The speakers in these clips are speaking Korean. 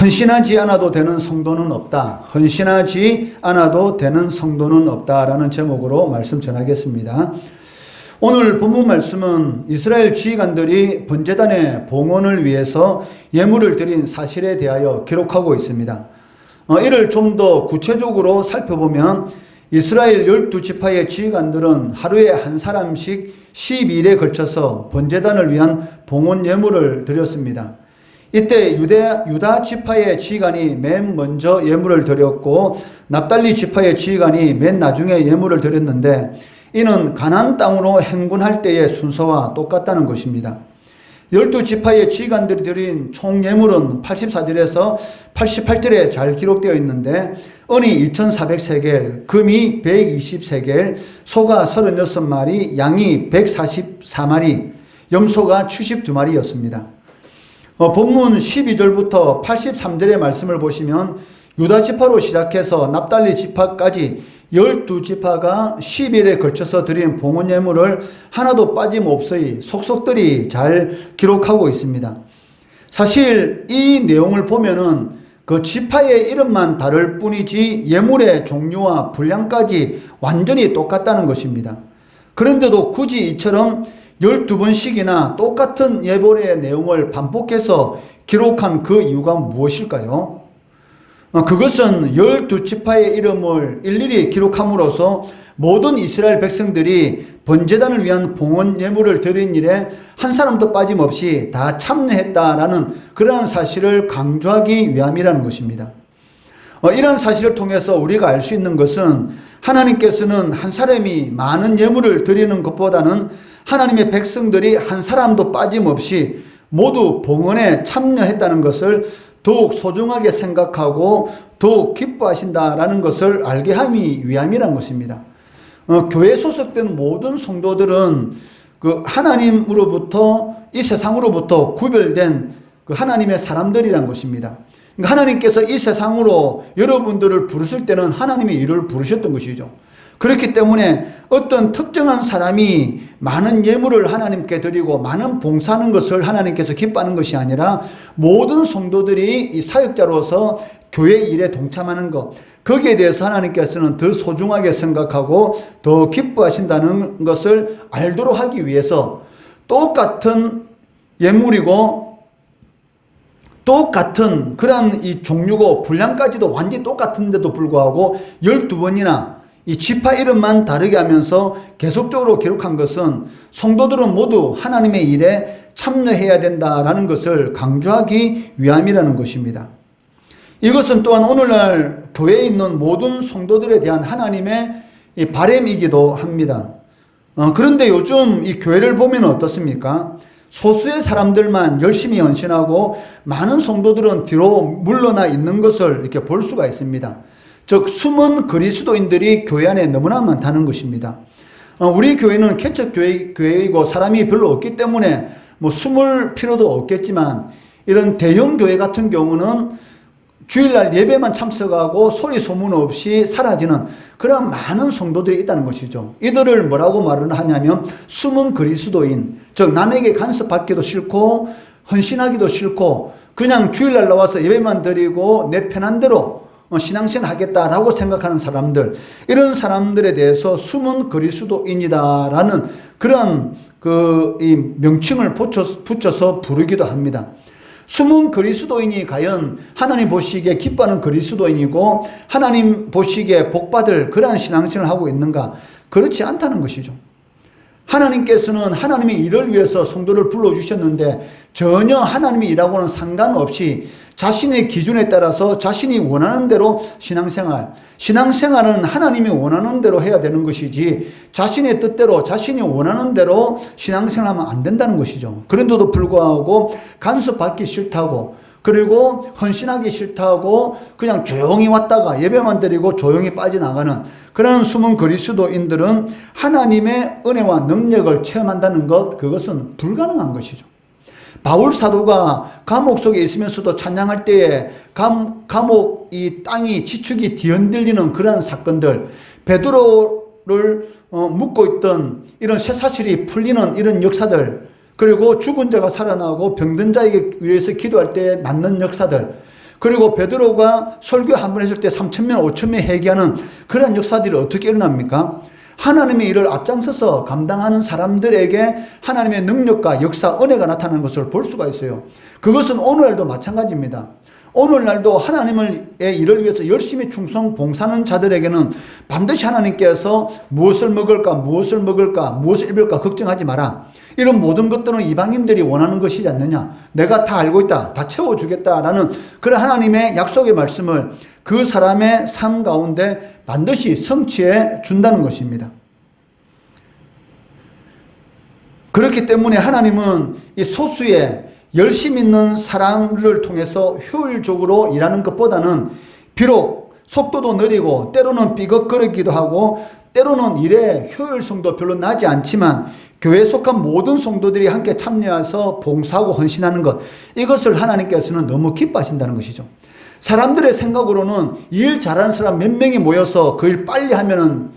헌신하지 않아도 되는 성도는 없다. 헌신하지 않아도 되는 성도는 없다라는 제목으로 말씀 전하겠습니다. 오늘 본문 말씀은 이스라엘 지휘관들이 번제단의 봉헌을 위해서 예물을 드린 사실에 대하여 기록하고 있습니다. 이를 좀 더 구체적으로 살펴보면 이스라엘 12지파의 지휘관들은 하루에 한 사람씩 12일에 걸쳐서 번제단을 위한 봉헌 예물을 드렸습니다. 이때 유다 지파의 지휘관이 맨 먼저 예물을 드렸고 납달리 지파의 지휘관이 맨 나중에 예물을 드렸는데 이는 가나안 땅으로 행군할 때의 순서와 똑같다는 것입니다. 12지파의 지휘관들이 드린 총 예물은 84절에서 88절에 잘 기록되어 있는데 은이 2400세겔, 금이 120세겔, 소가 36마리, 양이 144마리, 염소가 72마리였습니다. 본문 12절부터 83절의 말씀을 보시면 유다 지파로 시작해서 납달리 지파까지 12지파가 10일에 걸쳐서 드린 봉헌 예물을 하나도 빠짐없이 속속들이 잘 기록하고 있습니다. 사실 이 내용을 보면은 그 지파의 이름만 다를 뿐이지 예물의 종류와 분량까지 완전히 똑같다는 것입니다. 그런데도 굳이 이처럼 12번씩이나 똑같은 예물의 내용을 반복해서 기록한 그 이유가 무엇일까요? 그것은 12지파의 이름을 일일이 기록함으로써 모든 이스라엘 백성들이 번제단을 위한 봉헌 예물을 드린 일에 한 사람도 빠짐없이 다 참여했다라는 그러한 사실을 강조하기 위함이라는 것입니다. 이런 사실을 통해서 우리가 알 수 있는 것은 하나님께서는 한 사람이 많은 예물을 드리는 것보다는 하나님의 백성들이 한 사람도 빠짐없이 모두 봉헌에 참여했다는 것을 더욱 소중하게 생각하고 더욱 기뻐하신다라는 것을 알게 하기 위함이란 것입니다. 교회에 소속된 모든 성도들은 그 하나님으로부터 이 세상으로부터 구별된 그 하나님의 사람들이란 것입니다. 그러니까 하나님께서 이 세상으로 여러분들을 부르실 때는 하나님의 이름을 부르셨던 것이죠. 그렇기 때문에 어떤 특정한 사람이 많은 예물을 하나님께 드리고 많은 봉사하는 것을 하나님께서 기뻐하는 것이 아니라 모든 성도들이 이 사역자로서 교회 일에 동참하는 것, 거기에 대해서 하나님께서는 더 소중하게 생각하고 더 기뻐하신다는 것을 알도록 하기 위해서 똑같은 예물이고 똑같은 그러한 이 종류고 분량까지도 완전히 똑같은데도 불구하고 12번이나 이 지파 이름만 다르게 하면서 계속적으로 기록한 것은 성도들은 모두 하나님의 일에 참여해야 된다라는 것을 강조하기 위함이라는 것입니다. 이것은 또한 오늘날 교회에 있는 모든 성도들에 대한 하나님의 이 바람이기도 합니다. 그런데 요즘 이 교회를 보면 어떻습니까? 소수의 사람들만 열심히 헌신하고 많은 성도들은 뒤로 물러나 있는 것을 이렇게 볼 수가 있습니다. 즉 숨은 그리스도인들이 교회 안에 너무나 많다는 것입니다. 우리 교회는 개척 교회이고 사람이 별로 없기 때문에 뭐 숨을 필요도 없겠지만 이런 대형 교회 같은 경우는 주일날 예배만 참석하고 소리 소문 없이 사라지는 그런 많은 성도들이 있다는 것이죠. 이들을 뭐라고 말을 하냐면 숨은 그리스도인, 즉 남에게 간섭받기도 싫고 헌신하기도 싫고 그냥 주일날 나와서 예배만 드리고 내 편한 대로 신앙생활 하겠다라고 생각하는 사람들, 이런 사람들에 대해서 숨은 그리스도인이다라는 그런 이 명칭을 붙여서 부르기도 합니다. 숨은 그리스도인이 과연 하나님 보시기에 기뻐하는 그리스도인이고 하나님 보시기에 복받을 그러한 신앙생활을 하고 있는가? 그렇지 않다는 것이죠. 하나님께서는 하나님의 일을 위해서 성도를 불러주셨는데 전혀 하나님의 일하고는 상관없이 자신의 기준에 따라서 자신이 원하는 대로 신앙생활은 하나님이 원하는 대로 해야 되는 것이지 자신의 뜻대로 자신이 원하는 대로 신앙생활하면 안 된다는 것이죠. 그런데도 불구하고 간섭받기 싫다고 그리고 헌신하기 싫다고 그냥 조용히 왔다가 예배만 드리고 조용히 빠져나가는 그런 숨은 그리스도인들은 하나님의 은혜와 능력을 체험한다는 것, 그것은 불가능한 것이죠. 바울 사도가 감옥 속에 있으면서도 찬양할 때에 감옥 이 땅이 지축이 뒤흔들리는 그런 사건들, 베드로를 묶고 있던 이런 쇠사슬이 풀리는 이런 역사들, 그리고 죽은 자가 살아나고 병든 자에게 위해서 기도할 때 낫는 역사들, 그리고 베드로가 설교 한 번 했을 때 3,000명, 5,000명 회개하는 그런 역사들이 어떻게 일어납니까? 하나님의 일을 앞장서서 감당하는 사람들에게 하나님의 능력과 역사, 은혜가 나타나는 것을 볼 수가 있어요. 그것은 오늘날도 마찬가지입니다. 오늘날도 하나님의 일을 위해서 열심히 충성 봉사하는 자들에게는 반드시 하나님께서 무엇을 먹을까, 무엇을 먹을까, 무엇을 입을까 걱정하지 마라. 이런 모든 것들은 이방인들이 원하는 것이지 않느냐. 내가 다 알고 있다. 다 채워주겠다라는 그런 하나님의 약속의 말씀을 그 사람의 삶 가운데 반드시 성취해 준다는 것입니다. 그렇기 때문에 하나님은 이 소수의 열심 있는 사람을 통해서 효율적으로 일하는 것보다는 비록 속도도 느리고 때로는 삐걱거리기도 하고 때로는 일의 효율성도 별로 나지 않지만 교회에 속한 모든 성도들이 함께 참여해서 봉사하고 헌신하는 것, 이것을 하나님께서는 너무 기뻐하신다는 것이죠. 사람들의 생각으로는 일 잘하는 사람 몇 명이 모여서 그 일 빨리 하면은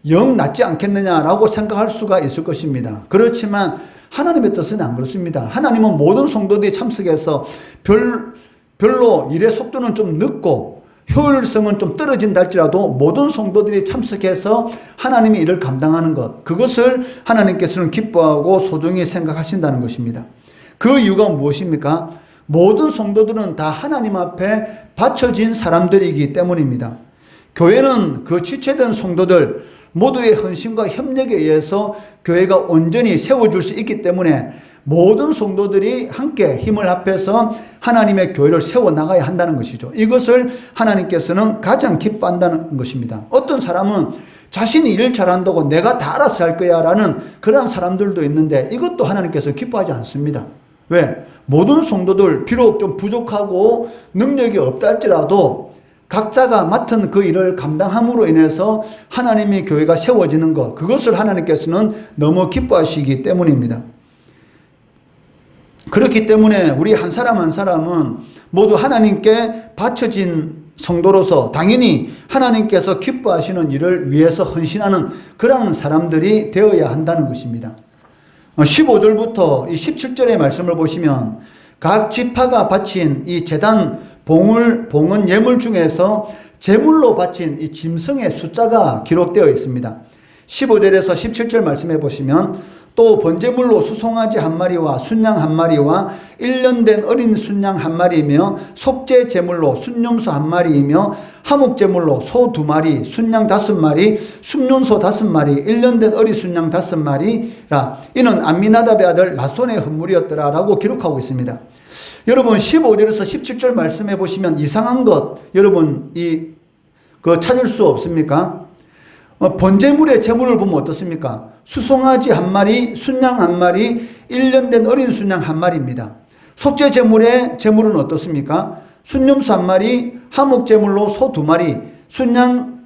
영 낫지 않겠느냐라고 생각할 수가 있을 것입니다. 그렇지만 하나님의 뜻은 안 그렇습니다. 하나님은 모든 성도들이 참석해서 별로 일의 속도는 좀 늦고 효율성은 좀 떨어진다 할지라도 모든 성도들이 참석해서 하나님의 일을 감당하는 것, 그것을 하나님께서는 기뻐하고 소중히 생각하신다는 것입니다. 그 이유가 무엇입니까? 모든 성도들은 다 하나님 앞에 바쳐진 사람들이기 때문입니다. 교회는 그 지체된 성도들 모두의 헌신과 협력에 의해서 교회가 온전히 세워줄 수 있기 때문에 모든 성도들이 함께 힘을 합해서 하나님의 교회를 세워나가야 한다는 것이죠. 이것을 하나님께서는 가장 기뻐한다는 것입니다. 어떤 사람은 자신이 일 잘한다고 내가 다 알아서 할 거야 라는 그런 사람들도 있는데 이것도 하나님께서 기뻐하지 않습니다. 왜? 모든 성도들 비록 좀 부족하고 능력이 없다 할지라도 각자가 맡은 그 일을 감당함으로 인해서 하나님의 교회가 세워지는 것, 그것을 하나님께서는 너무 기뻐하시기 때문입니다. 그렇기 때문에 우리 한 사람 한 사람은 모두 하나님께 바쳐진 성도로서 당연히 하나님께서 기뻐하시는 일을 위해서 헌신하는 그런 사람들이 되어야 한다는 것입니다. 15절부터 이 17절의 말씀을 보시면 각 지파가 바친 이 제단 봉은 예물 중에서 제물로 바친 이 짐승의 숫자가 기록되어 있습니다. 15절에서 17절 말씀해 보시면 또 번제물로 수송아지 한 마리와 순양 한 마리와 1년 된 어린 순양 한 마리이며 속죄 제물로 순염소 한 마리이며 화목 제물로 소 2마리, 순양 5마리, 순염소 5마리, 1년 된 어린 순양 5마리라. 이는 암미나답의 아들 나손의 헌물이었더라 라고 기록하고 있습니다. 여러분 15절에서 17절 말씀해 보시면 이상한 것 여러분 찾을 수 없습니까? 번제물의 제물을 보면 어떻습니까? 수송아지 한 마리, 순양 한 마리, 1년 된 어린 순양 한 마리입니다. 속죄 제물의 제물은 어떻습니까? 순염소 한 마리, 화목 제물로 소 2마리, 순양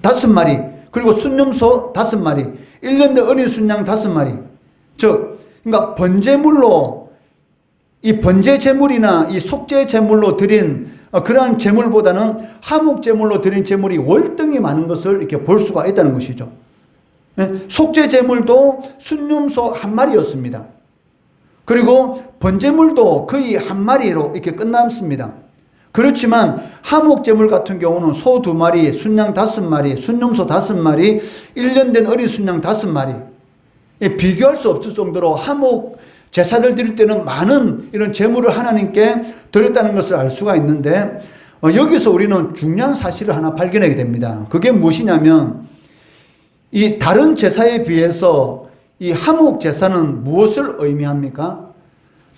5마리, 그리고 순염소 5마리, 1년 된 어린 순양 5마리. 그러니까 번제물로 이 번제 제물이나 이 속죄 제물로 드린 그러한 제물보다는 화목 제물로 드린 제물이 월등히 많은 것을 이렇게 볼 수가 있다는 것이죠. 속죄 제물도 순염소 한 마리였습니다. 그리고 번제물도 거의 한 마리로 이렇게 끝났습니다. 그렇지만 화목 제물 같은 경우는 소 2마리, 순양 5마리, 순염소 5마리, 1년 된 어린 순양 5마리. 비교할 수 없을 정도로 화목 제사를 드릴 때는 많은 이런 제물을 하나님께 드렸다는 것을 알 수가 있는데 여기서 우리는 중요한 사실을 하나 발견하게 됩니다. 그게 무엇이냐면 이 다른 제사에 비해서 이 화목 제사는 무엇을 의미합니까?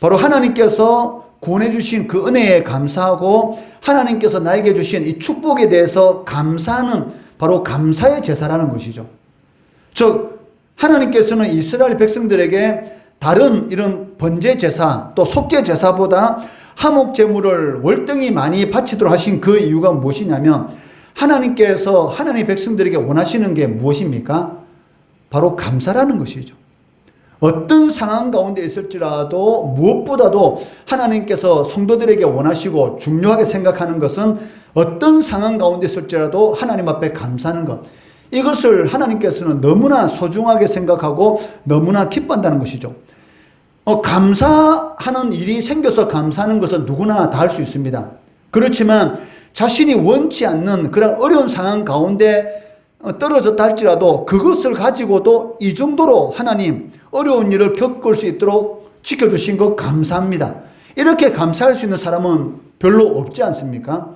바로 하나님께서 구원해 주신 그 은혜에 감사하고 하나님께서 나에게 주신 이 축복에 대해서 감사하는 바로 감사의 제사라는 것이죠. 즉 하나님께서는 이스라엘 백성들에게 다른 이런 번제 제사 또 속죄 제사보다 화목 제물을 월등히 많이 바치도록 하신 그 이유가 무엇이냐면 하나님께서 하나님의 백성들에게 원하시는 게 무엇입니까? 바로 감사라는 것이죠. 어떤 상황 가운데 있을지라도 무엇보다도 하나님께서 성도들에게 원하시고 중요하게 생각하는 것은 어떤 상황 가운데 있을지라도 하나님 앞에 감사하는 것. 이것을 하나님께서는 너무나 소중하게 생각하고 너무나 기뻐한다는 것이죠. 감사하는 일이 생겨서 감사하는 것은 누구나 다 할 수 있습니다. 그렇지만 자신이 원치 않는 그런 어려운 상황 가운데 떨어졌다 할지라도 그것을 가지고도 이 정도로 하나님 어려운 일을 겪을 수 있도록 지켜주신 것 감사합니다. 이렇게 감사할 수 있는 사람은 별로 없지 않습니까?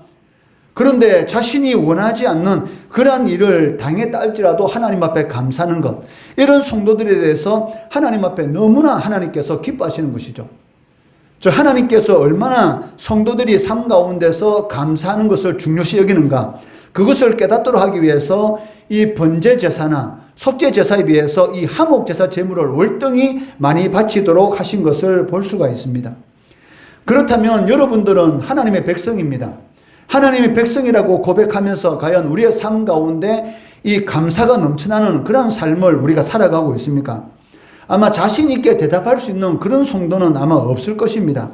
그런데 자신이 원하지 않는 그러한 일을 당했다 할지라도 하나님 앞에 감사하는 것, 이런 성도들에 대해서 하나님 앞에 너무나 하나님께서 기뻐하시는 것이죠. 하나님께서 얼마나 성도들이 삶 가운데서 감사하는 것을 중요시 여기는가, 그것을 깨닫도록 하기 위해서 이 번제 제사나 속죄 제사에 비해서 이 화목 제사 제물을 월등히 많이 바치도록 하신 것을 볼 수가 있습니다. 그렇다면 여러분들은 하나님의 백성입니다. 하나님의 백성이라고 고백하면서 과연 우리의 삶 가운데 이 감사가 넘쳐나는 그런 삶을 우리가 살아가고 있습니까? 아마 자신 있게 대답할 수 있는 그런 성도는 아마 없을 것입니다.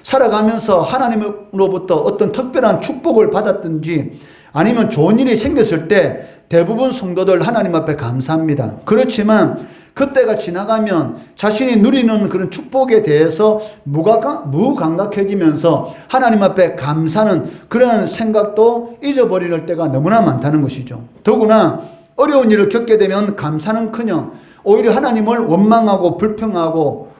살아가면서 하나님으로부터 어떤 특별한 축복을 받았든지 아니면 좋은 일이 생겼을 때 대부분 성도들 하나님 앞에 감사합니다. 그렇지만 그때가 지나가면 자신이 누리는 그런 축복에 대해서 무감각해지면서 하나님 앞에 감사하는 그런 생각도 잊어버릴 때가 너무나 많다는 것이죠. 더구나 어려운 일을 겪게 되면 감사는커녕 오히려 하나님을 원망하고 불평하고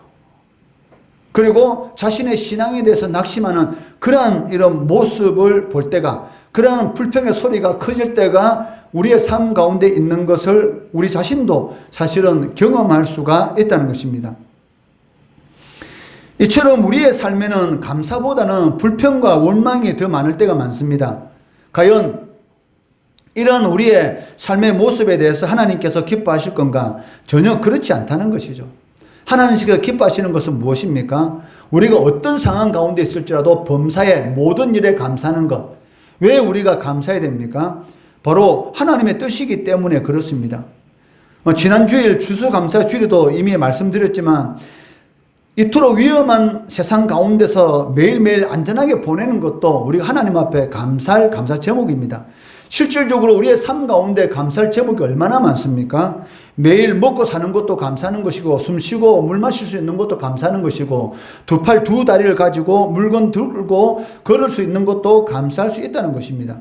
그리고 자신의 신앙에 대해서 낙심하는 그러한 이런 모습을 볼 때가, 그러한 불평의 소리가 커질 때가 우리의 삶 가운데 있는 것을 우리 자신도 사실은 경험할 수가 있다는 것입니다. 이처럼 우리의 삶에는 감사보다는 불평과 원망이 더 많을 때가 많습니다. 과연 이런 우리의 삶의 모습에 대해서 하나님께서 기뻐하실 건가? 전혀 그렇지 않다는 것이죠. 하나님께서 기뻐하시는 것은 무엇입니까? 우리가 어떤 상황 가운데 있을지라도 범사의 모든 일에 감사하는 것. 왜 우리가 감사해야 됩니까? 바로 하나님의 뜻이기 때문에 그렇습니다. 지난 주일 추수감사 주일에도 이미 말씀드렸지만 이토록 위험한 세상 가운데서 매일매일 안전하게 보내는 것도 우리가 하나님 앞에 감사할 감사 제목입니다. 실질적으로 우리의 삶 가운데 감사할 제목이 얼마나 많습니까? 매일 먹고 사는 것도 감사하는 것이고, 숨 쉬고 물 마실 수 있는 것도 감사하는 것이고, 두 팔 두 다리를 가지고 물건 들고 걸을 수 있는 것도 감사할 수 있다는 것입니다.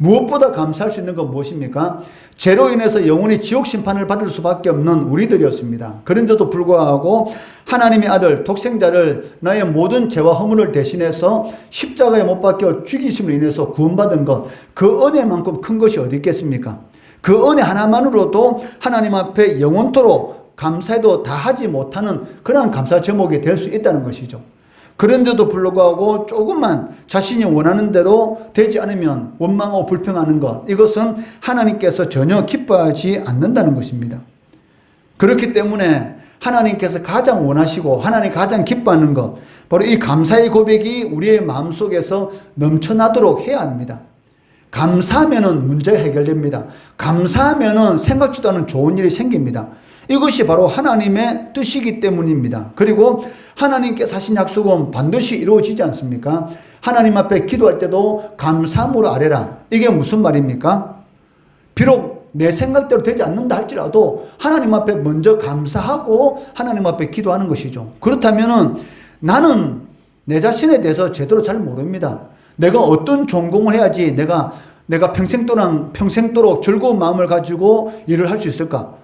무엇보다 감사할 수 있는 건 무엇입니까? 죄로 인해서 영원히 지옥 심판을 받을 수밖에 없는 우리들이었습니다. 그런데도 불구하고 하나님의 아들 독생자를 나의 모든 죄와 허물을 대신해서 십자가에 못 박혀 죽이심으로 인해서 구원받은 것, 그 은혜만큼 큰 것이 어디 있겠습니까? 그 은혜 하나만으로도 하나님 앞에 영원토록 감사해도 다 하지 못하는 그런 감사 제목이 될 수 있다는 것이죠. 그런데도 불구하고 조금만 자신이 원하는 대로 되지 않으면 원망하고 불평하는 것, 이것은 하나님께서 전혀 기뻐하지 않는다는 것입니다. 그렇기 때문에 하나님께서 가장 원하시고 하나님 가장 기뻐하는 것, 바로 이 감사의 고백이 우리의 마음속에서 넘쳐나도록 해야 합니다. 감사하면은 문제가 해결됩니다. 감사하면은 생각지도 않은 좋은 일이 생깁니다. 이것이 바로 하나님의 뜻이기 때문입니다. 그리고 하나님께서 하신 약속은 반드시 이루어지지 않습니까? 하나님 앞에 기도할 때도 감사함으로 아뢰라. 이게 무슨 말입니까? 비록 내 생각대로 되지 않는다 할지라도 하나님 앞에 먼저 감사하고 하나님 앞에 기도하는 것이죠. 그렇다면은 나는 내 자신에 대해서 제대로 잘 모릅니다. 내가 어떤 전공을 해야지 내가 평생도록 즐거운 마음을 가지고 일을 할 수 있을까?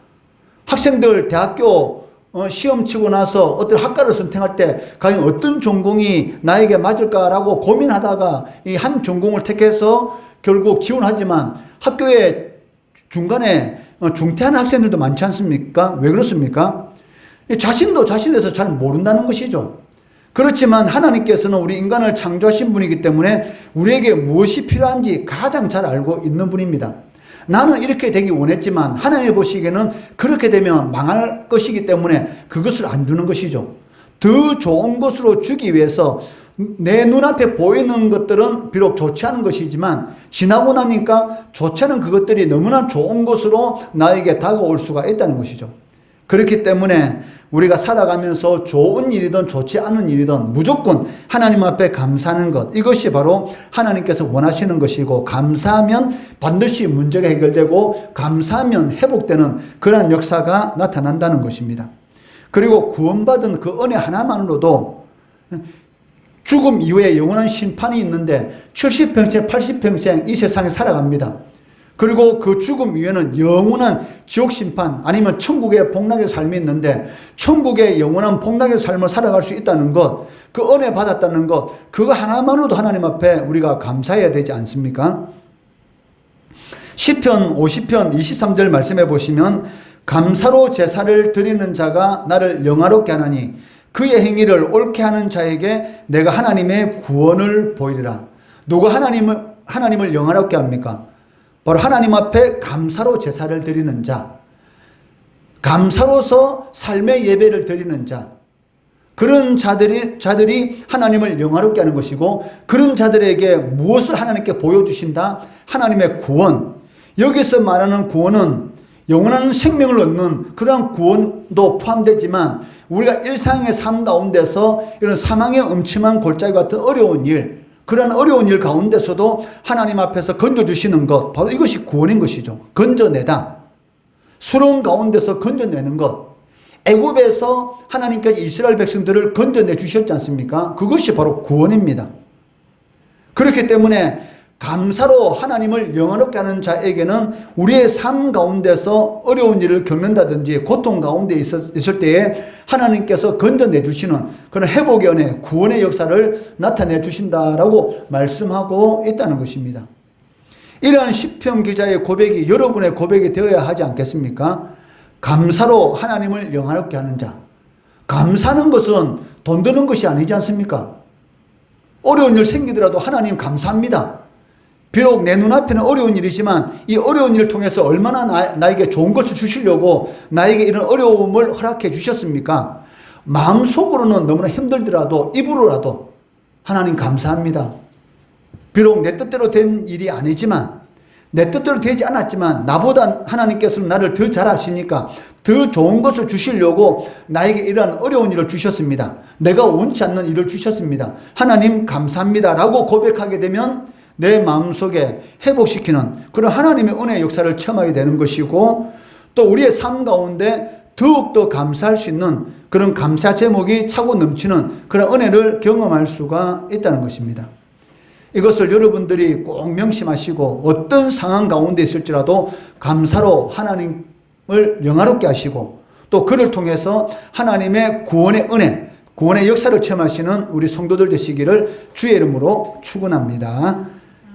학생들 대학교 시험 치고 나서 어떤 학과를 선택할 때 과연 어떤 전공이 나에게 맞을까라고 고민하다가 이 한 전공을 택해서 결국 지원하지만 학교에 중간에 중퇴하는 학생들도 많지 않습니까? 왜 그렇습니까? 자신도 자신에 대해서 잘 모른다는 것이죠. 그렇지만 하나님께서는 우리 인간을 창조하신 분이기 때문에 우리에게 무엇이 필요한지 가장 잘 알고 있는 분입니다. 나는 이렇게 되기 원했지만 하나님 보시기에는 그렇게 되면 망할 것이기 때문에 그것을 안 주는 것이죠. 더 좋은 것으로 주기 위해서 내 눈앞에 보이는 것들은 비록 좋지 않은 것이지만 지나고 나니까 좋지 않은 그것들이 너무나 좋은 것으로 나에게 다가올 수가 있다는 것이죠. 그렇기 때문에 우리가 살아가면서 좋은 일이든 좋지 않은 일이든 무조건 하나님 앞에 감사하는 것, 이것이 바로 하나님께서 원하시는 것이고, 감사하면 반드시 문제가 해결되고 감사하면 회복되는 그러한 역사가 나타난다는 것입니다. 그리고 구원받은 그 은혜 하나만으로도 죽음 이후에 영원한 심판이 있는데 70평생, 80평생 이 세상에 살아갑니다. 그리고 그 죽음 이후에는 영원한 지옥 심판 아니면 천국의 복락의 삶이 있는데 천국의 영원한 복락의 삶을 살아갈 수 있다는 것, 그 은혜 받았다는 것, 그거 하나만으로도 하나님 앞에 우리가 감사해야 되지 않습니까? 시편 50편 23절 말씀해 보시면 감사로 제사를 드리는 자가 나를 영화롭게 하나니 그의 행위를 옳게 하는 자에게 내가 하나님의 구원을 보이리라. 누가 하나님을 영화롭게 합니까? 바로 하나님 앞에 감사로 제사를 드리는 자, 감사로서 삶의 예배를 드리는 자, 그런 자들이 하나님을 영화롭게 하는 것이고, 그런 자들에게 무엇을 하나님께 보여주신다? 하나님의 구원. 여기서 말하는 구원은 영원한 생명을 얻는 그러한 구원도 포함되지만, 우리가 일상의 삶 가운데서 이런 사망의 음침한 골짜기 같은 어려운 일, 그런 어려운 일 가운데서도 하나님 앞에서 건져주시는 것, 바로 이것이 구원인 것이죠. 건져내다. 수렁 가운데서 건져내는 것. 애굽에서 하나님께서 이스라엘 백성들을 건져내 주셨지 않습니까? 그것이 바로 구원입니다. 그렇기 때문에 감사로 하나님을 영화롭게 하는 자에게는 우리의 삶 가운데서 어려운 일을 겪는다든지 고통 가운데 있을 때에 하나님께서 건져내 주시는 그런 회복의 은혜, 구원의 역사를 나타내 주신다라고 말씀하고 있다는 것입니다. 이러한 시편 기자의 고백이 여러분의 고백이 되어야 하지 않겠습니까? 감사로 하나님을 영화롭게 하는 자. 감사하는 것은 돈 드는 것이 아니지 않습니까? 어려운 일 생기더라도 하나님 감사합니다. 비록 내 눈앞에는 어려운 일이지만 이 어려운 일을 통해서 얼마나 나에게 좋은 것을 주시려고 나에게 이런 어려움을 허락해 주셨습니까? 마음속으로는 너무나 힘들더라도 입으로라도 하나님 감사합니다. 비록 내 뜻대로 된 일이 아니지만, 내 뜻대로 되지 않았지만 나보다 하나님께서는 나를 더 잘 아시니까 더 좋은 것을 주시려고 나에게 이러한 어려운 일을 주셨습니다. 내가 원치 않는 일을 주셨습니다. 하나님 감사합니다 라고 고백하게 되면 내 마음속에 회복시키는 그런 하나님의 은혜의 역사를 체험하게 되는 것이고, 또 우리의 삶 가운데 더욱더 감사할 수 있는 그런 감사 제목이 차고 넘치는 그런 은혜를 경험할 수가 있다는 것입니다. 이것을 여러분들이 꼭 명심하시고 어떤 상황 가운데 있을지라도 감사로 하나님을 영화롭게 하시고, 또 그를 통해서 하나님의 구원의 은혜, 구원의 역사를 체험하시는 우리 성도들 되시기를 주의 이름으로 축원합니다.